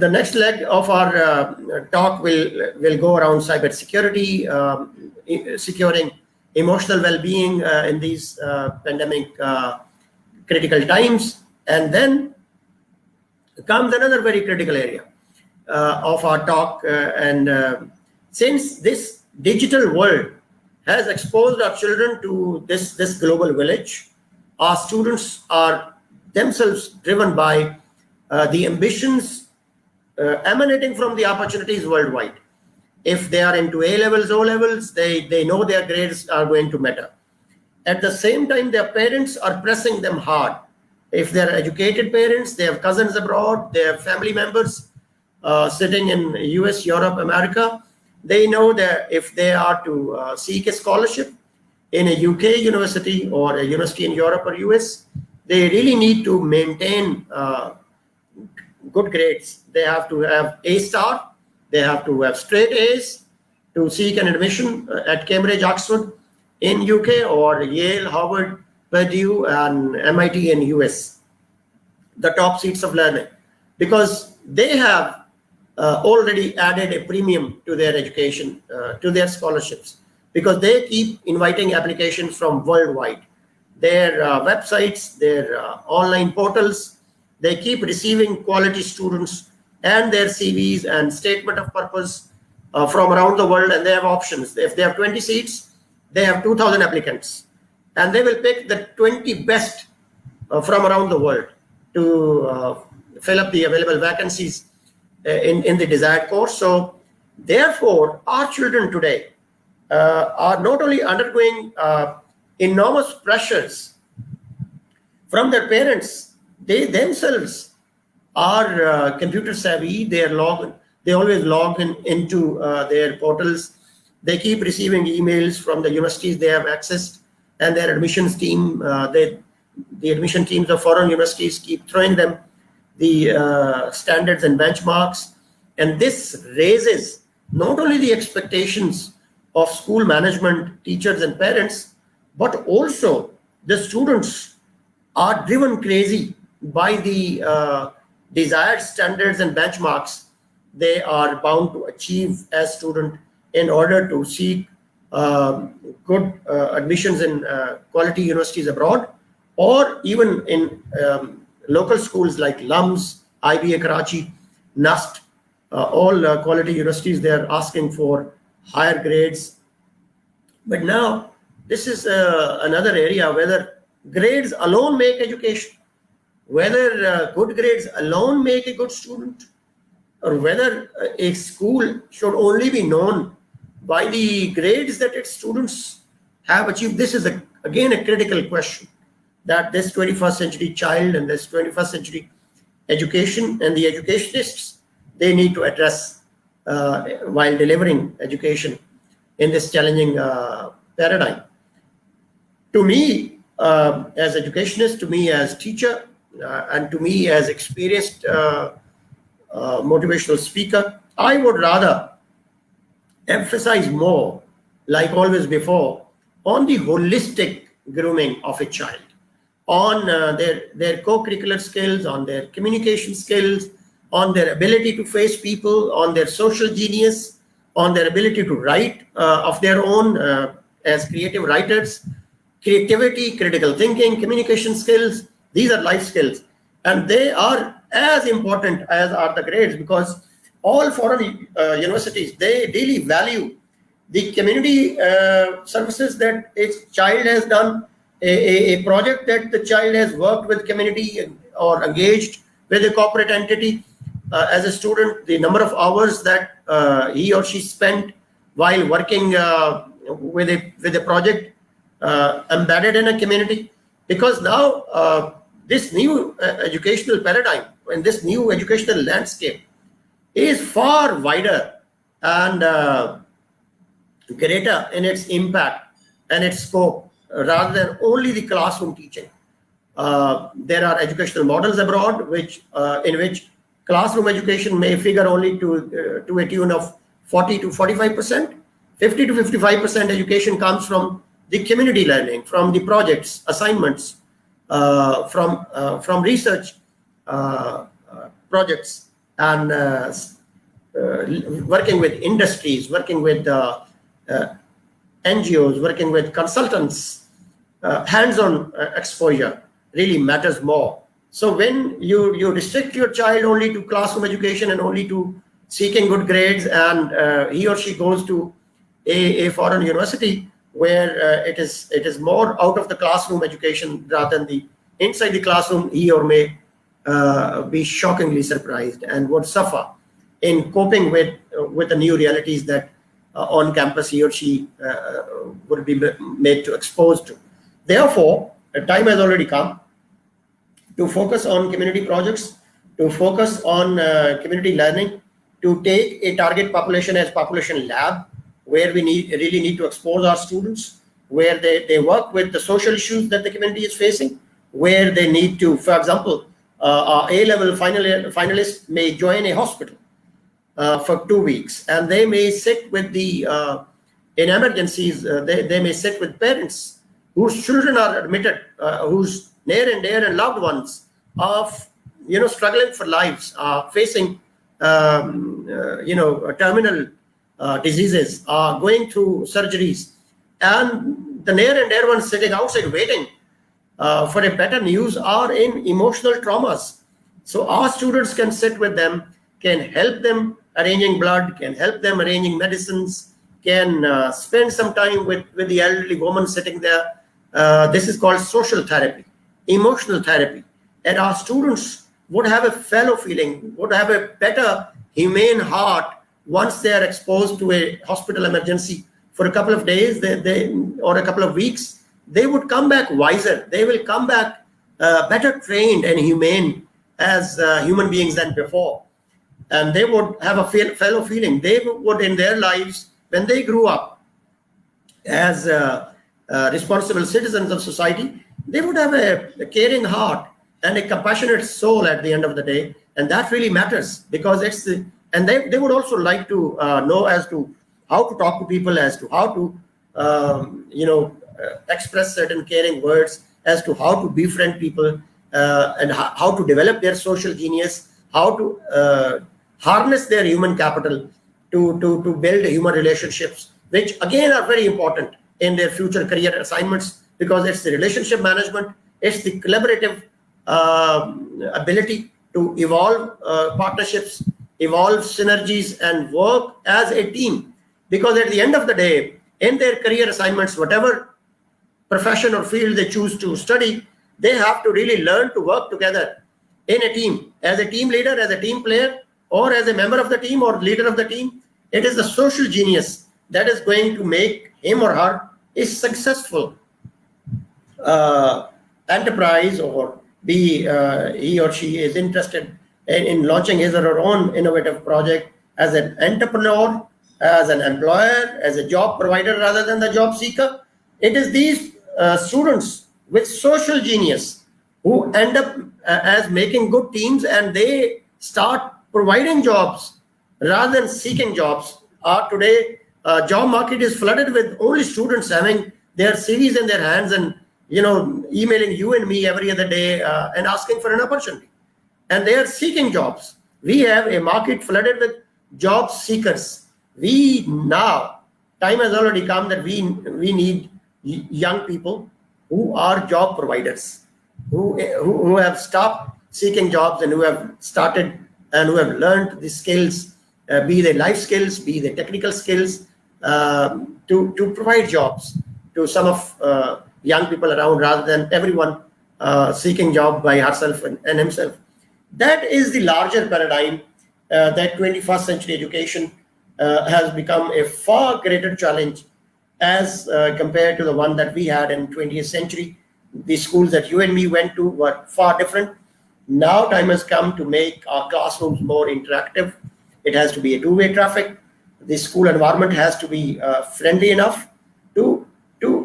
The next leg of our talk will go around cybersecurity, securing emotional well-being in these pandemic critical times. And then comes another very critical area of our talk. Since this digital world has exposed our children to this global village, our students are themselves driven by the ambitions emanating from the opportunities worldwide. If they are into A levels, O levels, they know their grades are going to matter. At the same time, their parents are pressing them hard. If they're educated parents, they have cousins abroad, they have family members sitting in US, Europe, America. They know that if they are to seek a scholarship in a UK university or a university in Europe or US, they really need to maintain good grades. They have to have A star, they have to have straight A's to seek an admission at Cambridge, Oxford in UK, or Yale, Harvard, Purdue, and MIT in US, the top seats of learning, because they have already added a premium to their education, to their scholarships, because they keep inviting applications from worldwide. Their websites, their online portals, they keep receiving quality students and their CVs and statement of purpose from around the world, and they have options. If they have 20 seats, they have 2,000 applicants, and they will pick the 20 best from around the world to fill up the available vacancies in the desired course. So therefore, our children today are not only undergoing enormous pressures from their parents, they themselves are computer savvy. They always log into their portals. They keep receiving emails from the universities they have accessed, and their admissions team, the admission teams of foreign universities keep throwing them the standards and benchmarks. And this raises not only the expectations of school management, teachers, and parents, but also the students are driven crazy by the desired standards and benchmarks they are bound to achieve as students in order to seek good admissions in quality universities abroad, or even in local schools like LUMS, IBA Karachi, NUST, all quality universities. They are asking for higher grades. But now this is another area whether grades alone make education, whether good grades alone make a good student, or whether a school should only be known by the grades that its students have achieved. This is again a critical question that this 21st century child and this 21st century education and the educationists, they need to address while delivering education in this challenging paradigm. To me, as educationist, to me as teacher, and to me as experienced motivational speaker, I would rather emphasize more, like always before, on the holistic grooming of a child, on their co-curricular skills, on their communication skills, on their ability to face people, on their social genius, on their ability to write of their own as creative writers, creativity, critical thinking, communication skills. These are life skills, and they are as important as are the grades, because all foreign universities, they really value the community services that its child has done, a project that the child has worked with community or engaged with a corporate entity. As a student, the number of hours that he or she spent while working with a project embedded in a community. Because now this new educational paradigm and this new educational landscape is far wider and greater in its impact and its scope, rather than only the classroom teaching. There are educational models abroad in which classroom education may figure only to a tune of 40 to 45%. 50 to 55% education comes from the community learning, from the projects, assignments, from research projects, and working with industries, working with NGOs, working with consultants, hands-on exposure really matters more. So when you restrict your child only to classroom education and only to seeking good grades, and he or she goes to a foreign university where it is more out of the classroom education rather than the inside the classroom, he or may be shockingly surprised and would suffer in coping with the new realities that on campus he or she would be made to exposed to. Therefore, a time has already come to focus on community projects, to focus on community learning, to take a target population as population lab, where we really need to expose our students, where they work with the social issues that the community is facing, where they need to, for example, our A-level finalists may join a hospital for 2 weeks, and they may sit with the, in emergencies, they may sit with parents whose children are admitted, whose near and dear and loved ones are, struggling for lives, are facing, terminal diseases, are going through surgeries, and the near and dear ones sitting outside waiting for a better news are in emotional traumas. So our students can sit with them, can help them arranging blood, can help them arranging medicines, can spend some time with the elderly woman sitting there. This is called social therapy, emotional therapy. And our students would have a fellow feeling, would have a better humane heart once they are exposed to a hospital emergency for a couple of days or a couple of weeks. They would come back wiser. They will come back better trained and humane as human beings than before. And they would have a fellow feeling. They would, in their lives, when they grew up as responsible citizens of society, they would have a caring heart and a compassionate soul at the end of the day. And that really matters, because and they would also like to know as to how to talk to people, as to how to, express certain caring words, as to how to befriend people, and how to develop their social genius, how to harness their human capital to build human relationships, which again are very important in their future career assignments, because it's the relationship management, it's the collaborative ability to evolve partnerships, evolve synergies, and work as a team. Because at the end of the day, in their career assignments, whatever profession or field they choose to study, they have to really learn to work together in a team, as a team leader, as a team player, or as a member of the team or leader of the team. It is the social genius that is going to make him or her a successful enterprise, or he or she is interested in launching his or her own innovative project as an entrepreneur, as an employer, as a job provider rather than the job seeker. It is these students with social genius who end up as making good teams, and they start providing jobs rather than seeking jobs. Today, job market is flooded with only students having their CVs in their hands and emailing you and me every other day and asking for an opportunity, and they are seeking jobs. We have a market flooded with job seekers. Time has already come that we need young people who are job providers, who have stopped seeking jobs and who have started and who have learned the skills, be they life skills, be they technical skills, to provide jobs to some of young people around, rather than everyone seeking job by herself and himself. That is the larger paradigm that 21st century education has become a far greater challenge as compared to the one that we had in 20th century. The schools that you and me went to were far different. Now time has come to make our classrooms more interactive. It has to be a two-way traffic. The school environment has to be friendly enough to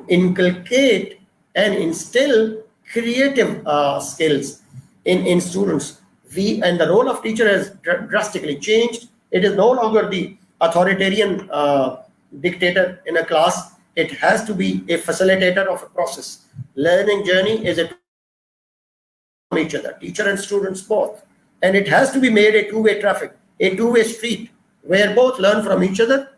inculcate and instill creative skills in students. And the role of teacher has drastically changed. It is no longer the authoritarian dictator in a class. It has to be a facilitator of a process. Learning journey is a each other, teacher and students both. And it has to be made a two-way traffic, a two-way street, where both learn from each other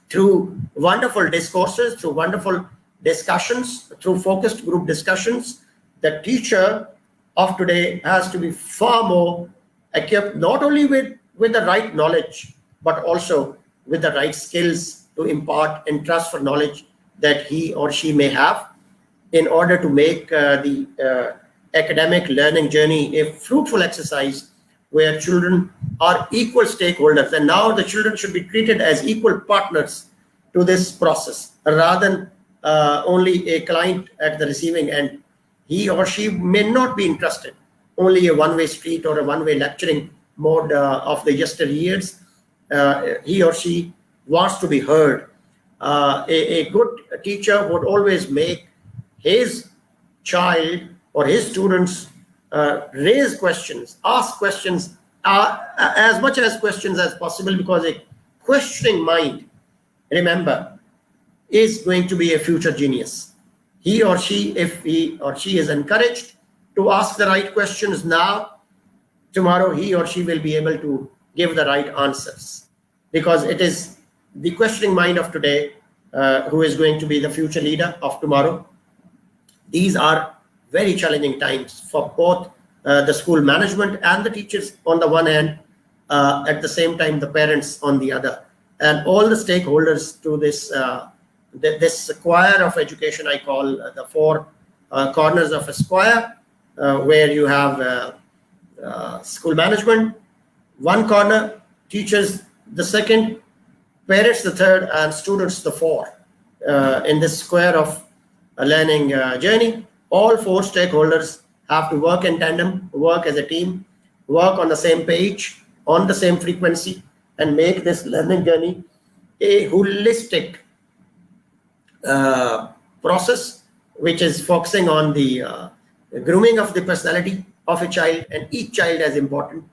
through wonderful discourses, through wonderful discussions, through focused group discussions. The teacher of today has to be far more equipped, not only with the right knowledge, but also with the right skills to impart and transfer knowledge that he or she may have, in order to make the academic learning journey a fruitful exercise where children are equal stakeholders. And now the children should be treated as equal partners to this process, rather than only a client at the receiving end. He or she may not be interested only a one-way street or a one-way lecturing mode of the yesteryears. He or she wants to be heard. A good teacher would always make his child or his students raise questions, ask questions, as much as questions as possible, because a questioning mind, remember, is going to be a future genius. He or she, if he or she is encouraged to ask the right questions now, tomorrow he or she will be able to give the right answers, because it is the questioning mind of today who is going to be the future leader of tomorrow. These are very challenging times for both the school management and the teachers on the one hand, at the same time the parents on the other, and all the stakeholders to this this square of education. I call the four corners of a square, where you have school management, one corner, teachers the second, parents the third, and students the fourth. In this square of a learning journey, all four stakeholders have to work in tandem, work as a team, work on the same page, on the same frequency, and make this learning journey a holistic process, which is focusing on the grooming of the personality of a child, and each child as important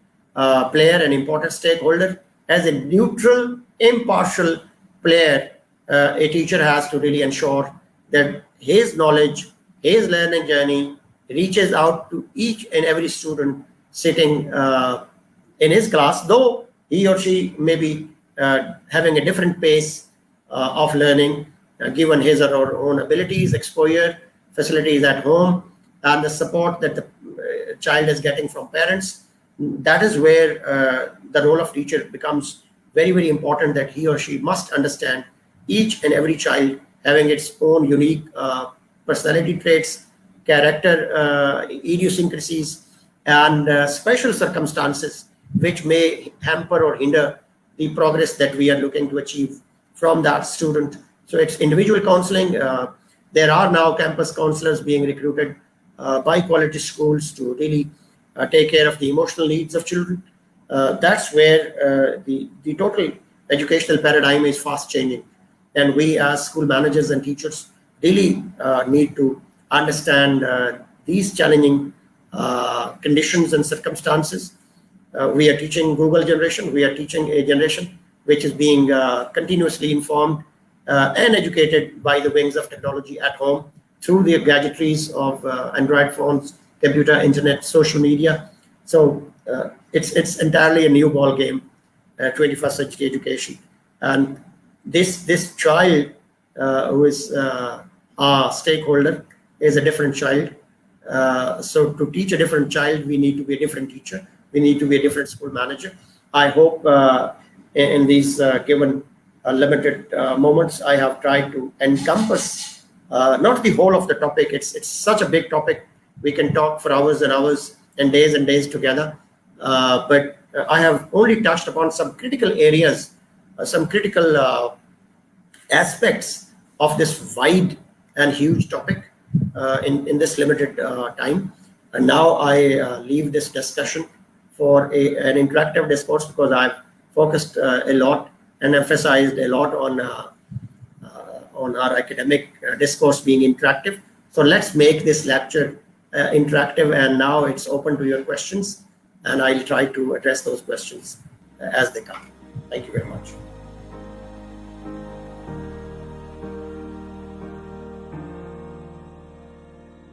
player and important stakeholder. As a neutral, impartial player, a teacher has to really ensure that his knowledge, his learning journey reaches out to each and every student sitting in his class, though he or she may be having a different pace of learning, given his or her own abilities, exposure, facilities at home, and the support that the child is getting from parents. That is where the role of teacher becomes very, very important, that he or she must understand each and every child having its own unique personality traits, character idiosyncrasies, and special circumstances which may hamper or hinder the progress that we are looking to achieve from that student. So it's individual counseling. There are now campus counselors being recruited by quality schools to really take care of the emotional needs of children. That's where the total educational paradigm is fast changing. And we as school managers and teachers really need to understand these challenging conditions and circumstances. We are teaching Google generation. We are teaching a generation which is being continuously informed and educated by the wings of technology at home through the gadgetries of Android phones, computer, internet, social media. So it's entirely a new ball game, 21st century education. And this child who is our stakeholder is a different child. So to teach a different child, we need to be a different teacher. We need to be a different school manager. I hope in these given limited moments, I have tried to encompass not the whole of the topic. It's such a big topic. We can talk for hours and hours and days together. But I have only touched upon some critical areas, some critical aspects of this wide and huge topic in this limited time. And now I leave this discussion for an interactive discourse, because I've focused a lot and emphasized a lot on our academic discourse being interactive. So let's make this lecture interactive, and now it's open to your questions, and I'll try to address those questions as they come. Thank you very much.